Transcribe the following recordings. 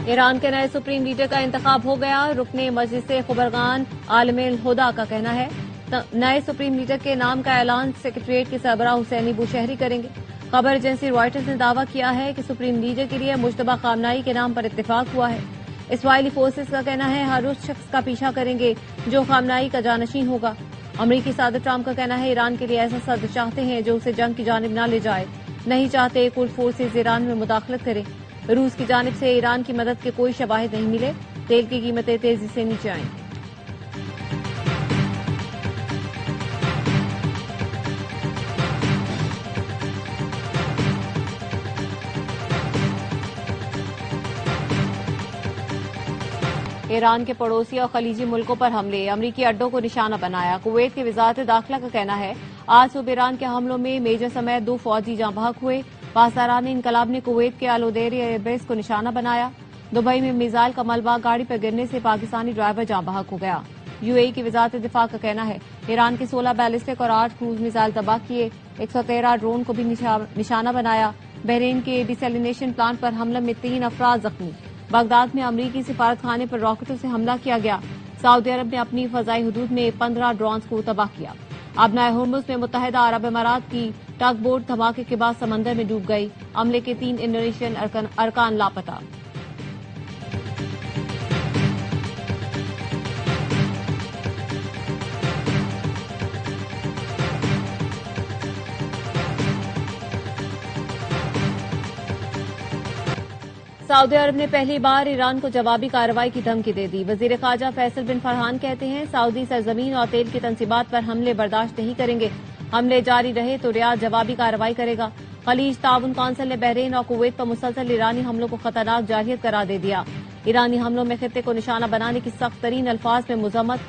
Iran के नए supreme leader का इंतखाब हो गया। रुकने मजलिस खुबरगान आलम हुदा का कहना है नए सुप्रीम लीडर के नाम का ऐलान सेक्रेटरीट के सरबराह हुसैनी बुशहरी करेंगे। खबर एजेंसी रॉयटर्स ने दावा किया है कि सुप्रीम लीडर के लिए मुश्तबा खामनाई के नाम पर इत्तेफाक हुआ है। इसराइली फोर्सेस का कहना है हर उस शख्स का पीछा करेंगे जो खामनाई का जानशीन होगा। अमरीकी सदर ट्रंप का कहना है ईरान के लिए ऐसा सदर चाहते हैं जो उसे जंग की जानिब न ले जाए, नहीं चाहते कुर्द फोर्सेज ईरान में मुदाखलत करें। रूस की जानिब से ईरान की मदद के कोई शवाहिद नहीं मिले। तेल की कीमतें तेजी से नीचे आईं। ईरान के पड़ोसी और खलीजी मुल्कों पर हमले, अमरीकी अड्डों को निशाना बनाया। कुवैत की वजारत दाखिला का कहना है आज सुबह ईरान के हमलों में मेजर समेत 2 फौजी जाँ बहक हुए। पासदारान इनकलाब ने कुवैत के अल-उदैर एयरबेस को निशाना बनाया। दुबई में मिसाइल का मलबा गाड़ी पर गिरने से पाकिस्तानी ड्राइवर जाँ बहक हो गया। यूएई की वजारत दिफा का कहना है ईरान के 16 बैलिस्टिक और 8 क्रूज मिसाइल तबाह किए। 113 ड्रोन को भी निशाना बनाया। बहरीन के डिसैलिनेशन प्लांट पर हमले में 3 अफराद जख्मी। बगदाद में अमरीकी सिफारत खाने पर रॉकेटों से हमला किया गया। सऊदी अरब ने अपनी फजाई हदूद में 15 ड्रोन्स को तबाह किया। अबनाए हुर्मुज में मुत्तहिदा अरब अमारात की टग बोट धमाके के बाद समंदर में डूब गई। अमले के 3 इंडोनेशियन अरकान लापता। सऊदी अरब ने पहली बार ईरान को जवाबी कार्रवाई की धमकी दे दी। वजीर खारजा फैसल बिन फरहान कहते हैं सऊदी सरजमीन और तेल की तंसीबात पर हमले बर्दाश्त नहीं करेंगे। हमले जारी रहे तो रियाद जवाबी कार्रवाई करेगा। खलीज ताउन काउंसिल ने बहरीन और कुवैत पर मुसलसल ईरानी हमलों को खतरनाक जारहियत करार दे दिया। ईरानी हमलों में खित्ते को निशाना बनाने की सख्त तरीन अल्फाज में मुजम्मत।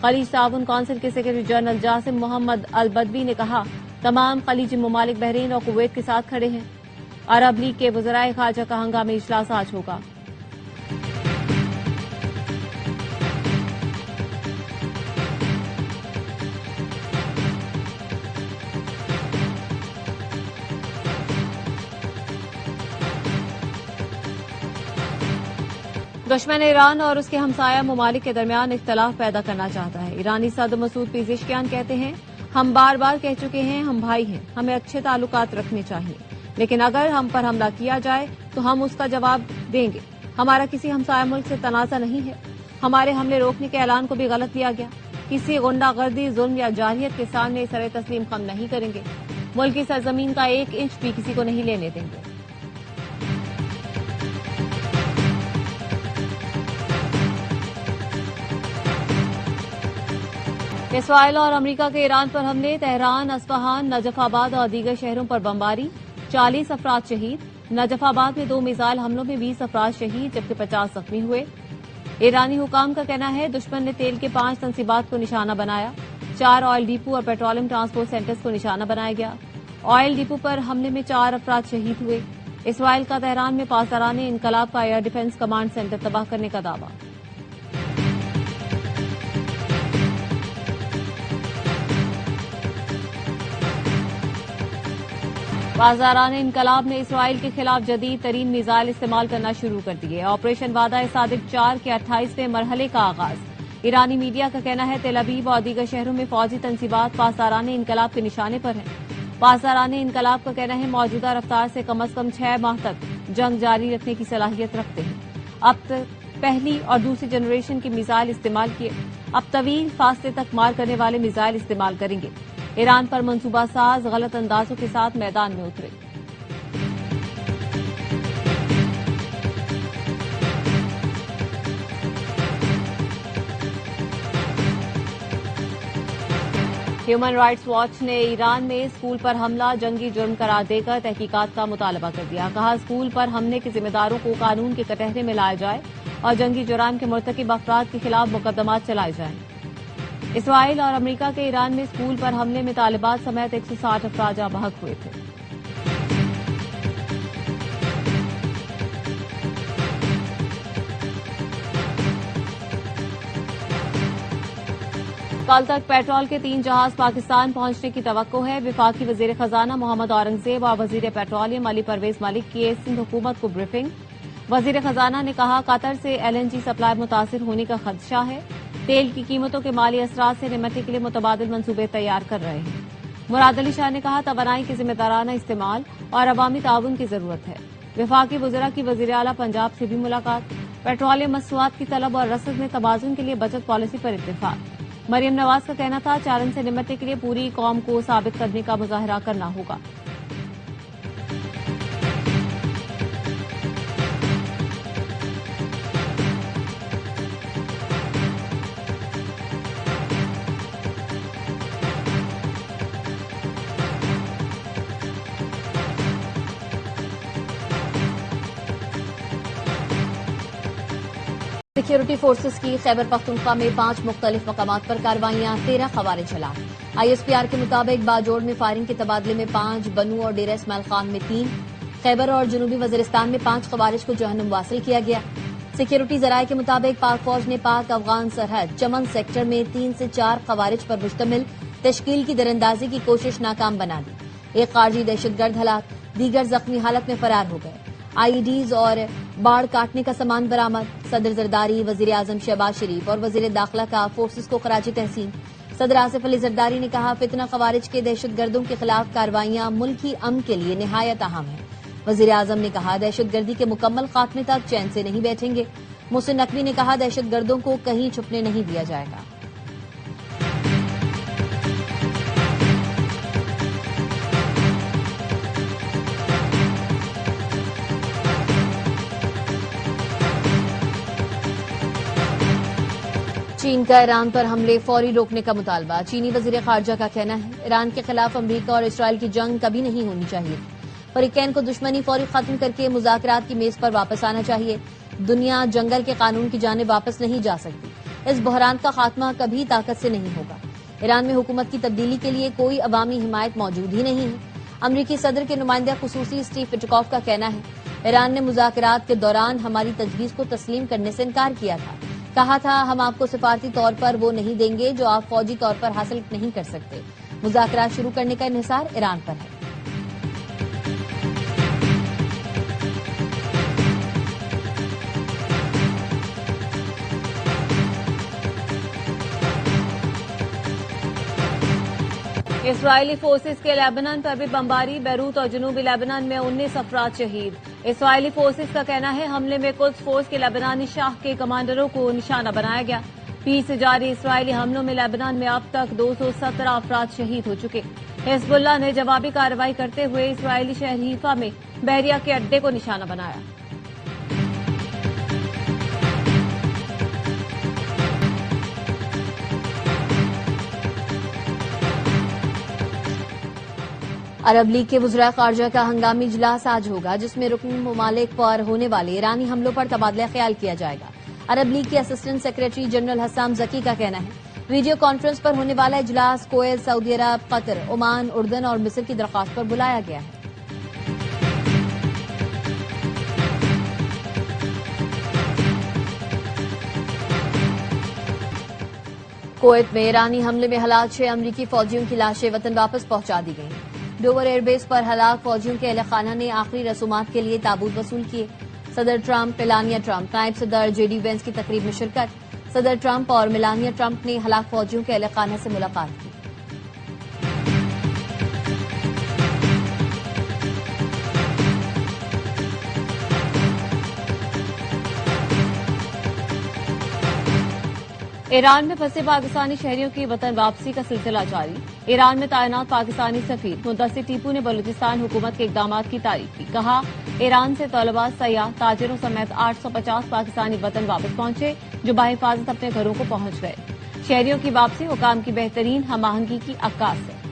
खलीज ताउन काउंसिल के सेक्रेटरी जनरल जासिम मोहम्मद अल बदवी ने कहा तमाम खलीजी ममालिक बहरीन और कुवैत के साथ खड़े हैं। अरब लीग के वज़राए खारजा का हंगामी इजलास आज होगा। दुश्मन ईरान और उसके हमसाया ममालिक के दरमियान इख्तलाफ पैदा करना चाहता है। ईरानी सदर मसूद पेज़ेशकियान कहते हैं हम बार बार कह चुके हैं हम भाई हैं, हमें अच्छे ताल्लुकात रखने चाहिए, लेकिन अगर हम पर हमला किया जाए तो हम उसका जवाब देंगे। हमारा किसी हमसाया मुल्क से तनाज़ा नहीं है। हमारे हमले रोकने के ऐलान को भी गलत लिया गया। किसी गुंडागर्दी, जुल्म या जारहियत के सामने सरे तस्लीम खम नहीं करेंगे। मुल्क की सरजमीन का 1 इंच भी किसी को नहीं लेने देंगे। इसराइल और अमरीका के ईरान पर हमले, तेहरान, अस्फहान, नजफाबाद और दीगर शहरों पर बमबारी, 40 अफराद शहीद। नजफाबाद में 2 मिसाइल हमलों में 20 अफराद शहीद जबकि 50 जख्मी हुए। ईरानी हुकाम का कहना है दुश्मन ने तेल के 5 तंसीबात को निशाना बनाया। 4 ऑयल डिपो और पेट्रोलियम ट्रांसपोर्ट सेंटर्स को निशाना बनाया गया। ऑयल डिपो पर हमले में 4 अफराद शहीद हुए। इसराइल का तेहरान में पासदारान इनकलाब का एयर डिफेंस कमांड सेंटर तबाह करने का दावा। बाजारान इनकलाब ने इसराइल के खिलाफ जदीद तरीन मिसाइल इस्तेमाल करना शुरू कर दिए। ऑपरेशन वादा-ए-सादिक 4 के 28वें मरहले का आगाज। ईरानी मीडिया का कहना है तेल अवीव और दीगर शहरों में फौजी तंसीबात पासदारान इनकलाब के निशाने पर हैं। पासदारान इनकलाब का कहना है मौजूदा रफ्तार से कम 6 माह तक जंग जारी रखने की सलाहियत रखते हैं। अब तक पहली और दूसरी जनरेशन की मिसाइल इस्तेमाल किए, अब तवील फासले तक मार करने वाले मिसाइल इस्तेमाल करेंगे। ईरान पर मंसूबा साज गलत अंदाजों के साथ मैदान में उतरे। ह्यूमन राइट्स वॉच ने ईरान में स्कूल पर हमला जंगी जुर्म करार देकर तहकीकात का मुतालबा कर दिया। कहा स्कूल पर हमले के जिम्मेदारों को कानून के कटहरे में लाया जाए और जंगी जुर्म के मुर्तकिब अफराद के खिलाफ मुकदमात चलाए जाएं। इसराइल और अमरीका के ईरान में स्कूल पर हमले में तालिबात समेत 160 अफराद जाँ बहक हुए थे। कल तक पेट्रोल के 3 जहाज पाकिस्तान पहुंचने की तवक्को है। विफाकी वजीर खजाना मोहम्मद औरंगजेब और वजीर पेट्रोलियम अली परवेज मलिक की सिंध हुकूमत को ब्रीफिंग। वजीर खजाना ने कहा, कतर से LNG सप्लाई मुतासिर होने का खदशा है। तेल की कीमतों के माली असरात से निपटने के लिए मुतबादिल मंसूबे तैयार कर रहे हैं। मुराद अली शाह ने कहा, तवानाई के जिम्मेदाराना इस्तेमाल और अवामी ताउन की जरूरत है। वफाकी वज़रा की वज़ीर आला पंजाब से भी मुलाकात। पेट्रोलियम मसनूआत की तलब और रसद में तवाज़ुन के लिए बचत पॉलिसी पर इत्तेफाक। मरियम नवाज का कहना था, चैलेंज से निपटने के लिए पूरी कौम को साबित करने का मुजाहरा करना होगा। सिक्योरिटी फोर्सेस की खैबर पख्तूनख्वा में 5 मुख्तलिफ मकामात पर कार्रवाइयां, 13 खवारिज हलाक। ISPR के मुताबिक बाजोड़ में फायरिंग के तबादले में 5, बनू और डेरा इस्माइल खान में 3, खैबर और जनूबी वजीरिस्तान में 5 खवारिज को जहन्नुम वासिल किया गया। सिक्योरिटी जराये के मुताबिक पाक फौज ने पाक अफगान सरहद चमन सेक्टर में 3 से 4 खवारिज पर मुश्तमिल तश्कील की दरअंदाजी की कोशिश नाकाम बना दी। एक खारजी दहशतगर्द हलाक, दीगर जख्मी हालत में फरार हो गए। IEDs और बाढ़ काटने का सामान बरामद। सदर जरदारी, वजीर आजम शहबाज शरीफ और वजीर दाखिला का फोर्सेस को खराजी तहसीन। सदर आसिफ अली जरदारी ने कहा, फितना खवारिज के दहशतगर्दों के खिलाफ कार्रवाइयां मुल्की अमन के लिए निहायत अहम है। वजीर आजम ने कहा, दहशतगर्दी के मुकम्मल खात्मे तक चैन से नहीं बैठेंगे। मोहसिन नकवी ने कहा, दहशतगर्दों को कहीं छुपने नहीं दिया जाएगा। चीन का ईरान पर हमले फौरी रोकने का मुतालबा। चीनी वजीर खारजा का कहना है, ईरान के खिलाफ अमरीका और इसराइल की जंग कभी नहीं होनी चाहिए। फरीकैन को दुश्मनी फौरी खत्म करके मुज़ाकरात की मेज पर वापस आना चाहिए। दुनिया जंगल के कानून की जानिब वापस नहीं जा सकती। इस बहरान का खात्मा कभी ताकत से नहीं होगा। ईरान में हुकूमत की तब्दीली के लिए कोई अवामी हिमायत मौजूद ही नहीं है। अमरीकी सदर के नुमाइंदा खुसूसी स्टीव विटकॉफ का कहना है, ईरान ने मुज़ाकरात के दौरान हमारी तजवीज़ को तस्लीम करने से इनकार किया था। कहा था, हम आपको सिफारती तौर पर वो नहीं देंगे जो आप फौजी तौर पर हासिल नहीं कर सकते। मुज़ाकरात शुरू करने का इन्हिसार ईरान पर है। इसराइली फोर्सेस के लेबनान पर भी बमबारी। बैरूत और जनूबी लेबनान में 19 अफराद शहीद। इसराइली फोर्सेस का कहना है, हमले में कुछ फोर्स के लेबनानी शाह के कमांडरों को निशाना बनाया गया। पीर से जारी इसराइली हमलों में लेबनान में अब तक 217 अफराद शहीद हो चुके। हिजबुल्लाह ने जवाबी कार्रवाई करते हुए इसराइली शहर हीफा में बहरिया के अड्डे को निशाना बनाया। अरब लीग के वज़राए खारजा का हंगामी इजलास आज होगा, जिसमें रुकन ममालिक पर होने वाले ईरानी हमलों पर तबादला ख्याल किया जाएगा। अरब लीग के असिस्टेंट सेक्रेटरी जनरल हसाम जकी का कहना है, वीडियो कॉन्फ्रेंस पर होने वाला इजलास कुवैत, सऊदी अरब, कतर, ओमान, उर्दन और मिस्र की दरख्वास्त पर बुलाया गया है। कुवैत में ईरानी हमले में हलाक 6 अमरीकी फौजियों की लाशें वतन वापस पहुंचा दी गई। डोवर एयरबेस पर हलाक फौजियों के अहल खाना ने आखिरी रसूमात के लिए ताबूत वसूल किए। सदर ट्रंप, मेलानिया ट्रंप, नायब सदर JD वेंस की तकरीब में शिरकत। सदर ट्रंप और मेलानिया ट्रंप ने हलाक फौजियों के अहल खाना से मुलाकात की। ईरान में फंसे पाकिस्तानी शहरियों की वतन वापसी का सिलसिला जारी। ईरान में तैनात पाकिस्तानी सफीर मुद्दसिर टीपू ने बलूचिस्तान हुकूमत के इकदामात की तारीफ की। कहा, ईरान से तलबा, सयाह, ताजिरों समेत 850 पाकिस्तानी वतन वापस पहुंचे, जो बाहिफाजत अपने घरों को पहुंच गए। शहरियों की वापसी हुकाम की बेहतरीन हमाहंगी की अक्कास है।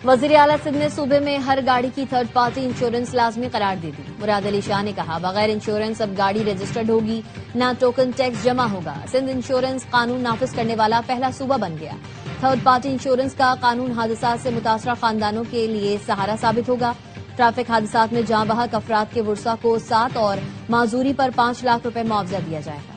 वजीर आला सिंध ने सूबे में हर गाड़ी की थर्ड पार्टी इंश्योरेंस लाजमी करार दे दी। मुराद अली शाह ने कहा, बगैर इंश्योरेंस अब गाड़ी रजिस्टर्ड होगी, न टोकन टैक्स जमा होगा। सिंध इंश्योरेंस कानून नाफिज करने वाला पहला सूबा बन गया। थर्ड पार्टी इंश्योरेंस का कानून हादसा से मुतासरा खानदानों के लिए सहारा साबित होगा। ट्रैफिक हादसा में जाँ बहक अफराद के वर्सा को 7 और माजूरी पर 5 लाख रुपए मुआवजा दिया जाएगा।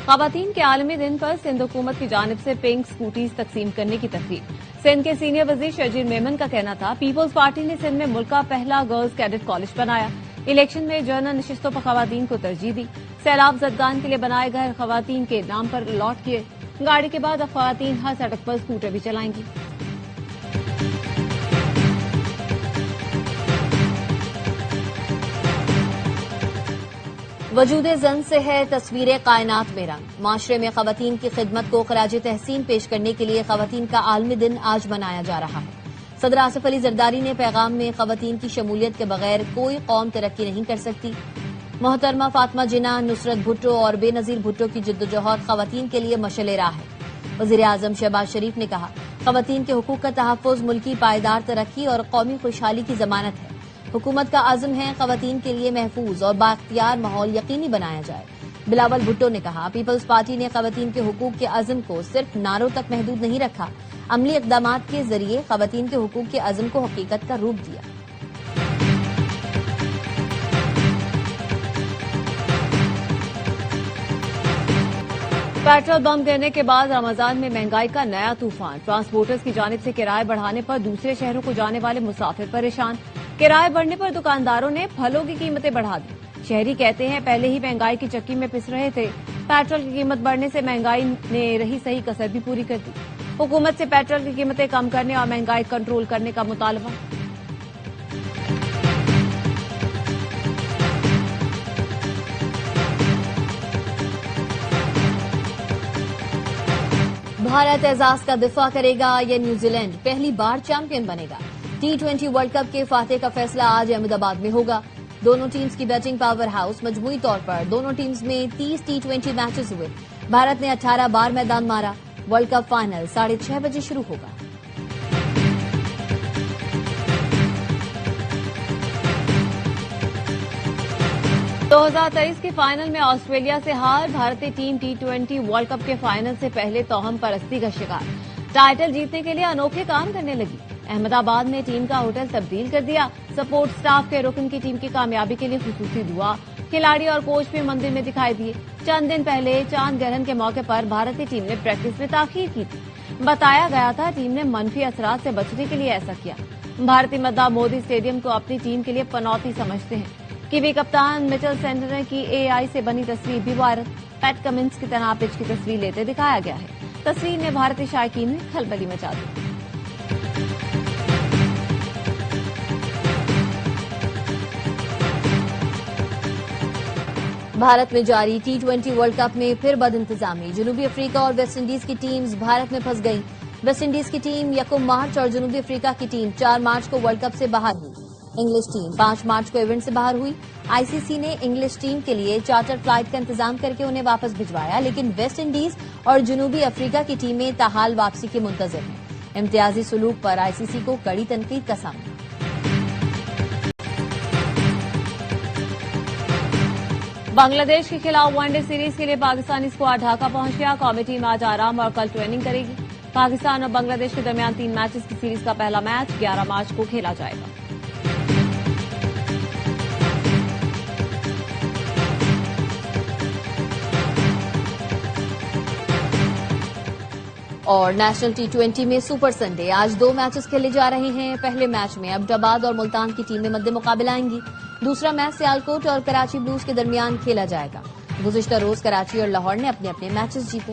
खवातीन के आलमी दिन पर सिंध हुकूमत की जानिब से पिंक स्कूटीज तकसीम करने की तकरीब। सिंध के सीनियर वजीर शजीर मेमन का कहना था, पीपुल्स पार्टी ने सिंध में मुल्क का पहला गर्ल्स कैडेट कॉलेज बनाया। इलेक्शन में जनरल नशिस्तों पर खवातीन को तरजीह दी। सैलाब जदगान के लिए बनाए घर खवातीन के नाम पर अलॉट किए। गाड़ी के बाद अब खवातीन हर सड़क पर स्कूटर भी चलाएंगी। वजूदे जन से है तस्वीरें कायनात में रंग। माशरे में खवातीन की खिदमत को खराज तहसीन पेश करने के लिए खवातीन का आलमी दिन आज मनाया जा रहा है। सदर आसिफ अली जरदारी ने पैगाम में खवातीन की शमूलियत के बगैर कोई कौम तरक्की नहीं कर सकती। मोहतरमा फातिमा जिन्ना, नुसरत भुट्टो और बेनजीर भुट्टो की जिद्दोजहद खवातीन के लिए मशअल राह है। वजीर आजम शहबाज शरीफ ने कहा, खवातीन के हुकूक का तहफ़्फ़ुज़ मुल्की पायदार तरक्की और कौमी खुशहाली की जमानत है। हुकूमत का आज़म है खवातीन के लिए महफूज और बाख्तियार माहौल यकीनी बनाया जाए। बिलावल भुट्टो ने कहा, पीपल्स पार्टी ने खवातीन के हुकूक के अज़म को सिर्फ नारों तक महदूद नहीं रखा, अमली इक़दामात के जरिए खवातीन के हुकूक के अज़म को हकीकत का रूप दिया। पेट्रोल बम गिरने के बाद रमजान में महंगाई का नया तूफान। ट्रांसपोर्टर्स की जानिब से किराए बढ़ाने पर दूसरे शहरों को जाने वाले मुसाफिर परेशान। किराए बढ़ने पर दुकानदारों ने फलों की कीमतें बढ़ा दी। शहरी कहते हैं, पहले ही महंगाई की चक्की में पिस रहे थे। पेट्रोल की कीमत बढ़ने से महंगाई ने रही सही कसर भी पूरी कर दी। हुकूमत से पेट्रोल की कीमतें कम करने और महंगाई कंट्रोल करने का मुतालबा। भारत एजाज का दिफा करेगा या न्यूजीलैंड पहली बार चैंपियन बनेगा। T20 वर्ल्ड कप के फातेह का फैसला आज अहमदाबाद में होगा। दोनों टीम्स की बैटिंग पावर हाउस। मजमूई तौर पर दोनों टीम्स में 30 T20 मैचेस हुए। भारत ने 18 बार मैदान मारा। वर्ल्ड कप फाइनल 6:30 बजे शुरू होगा। तो 2023 के फाइनल में ऑस्ट्रेलिया से हार। भारतीय टीम T20 वर्ल्ड कप के फाइनल से पहले तोहम परस्ती का शिकार। टाइटल जीतने के लिए अनोखे काम करने लगी। अहमदाबाद में टीम का होटल तब्दील कर दिया। सपोर्ट स्टाफ के रुकन की टीम की कामयाबी के लिए खुसूसी दुआ। खिलाड़ी और कोच भी मंदिर में दिखाई दिए। चंद दिन पहले चांद ग्रहण के मौके पर भारतीय टीम ने प्रैक्टिस में ताखीर की थी। बताया गया था टीम ने मनफी असरात से बचने के लिए ऐसा किया। भारतीय मद्दा मोदी स्टेडियम को अपनी टीम के लिए पनौती समझते हैं। कीवी कप्तान मिचेल सेंटनर की AI से बनी तस्वीर भी वायरल। पैट कमिंस की तरह पिच की तस्वीर लेते दिखाया गया है। तस्वीर ने भारतीय शायकीन में खलबली मचा दी। भारत में जारी T20 वर्ल्ड कप में फिर बदइंतजामी। जनूबी अफ्रीका और वेस्ट इंडीज की टीम्स भारत में फंस गई। वेस्ट इंडीज की टीम 1 मार्च और जनूबी अफ्रीका की टीम 4 मार्च को वर्ल्ड कप से बाहर हुई। इंग्लिश टीम 5 मार्च को इवेंट से बाहर हुई। ICC ने इंग्लिश टीम के लिए चार्टर फ्लाइट का इंतजाम करके उन्हें वापस भिजवाया, लेकिन वेस्ट इंडीज और जनूबी अफ्रीका की टीमें ताहाल वापसी के मुंतजर हैं। इम्तियाजी सुलूक पर ICC को कड़ी तनकीद का सामना। बांग्लादेश के खिलाफ वनडे सीरीज के लिए पाकिस्तानी स्क्वाड ढाका पहुंच गया। कौमी टीम आज आराम और कल ट्रेनिंग करेगी। पाकिस्तान और बांग्लादेश के दरमियान 3 मैचेस की सीरीज का पहला मैच 11 मार्च को खेला जाएगा। और नेशनल T20 में सुपर संडे आज 2 मैचेस खेले जा रहे हैं। पहले मैच में अब्दाबाद और मुल्तान की टीमें मद्दे मुकाबला आएंगी। दूसरा मैच सियालकोट और कराची ब्लूज के दरमियान खेला जाएगा। गुज़िश्ता रोज कराची और लाहौर ने अपने अपने मैचेस जीते।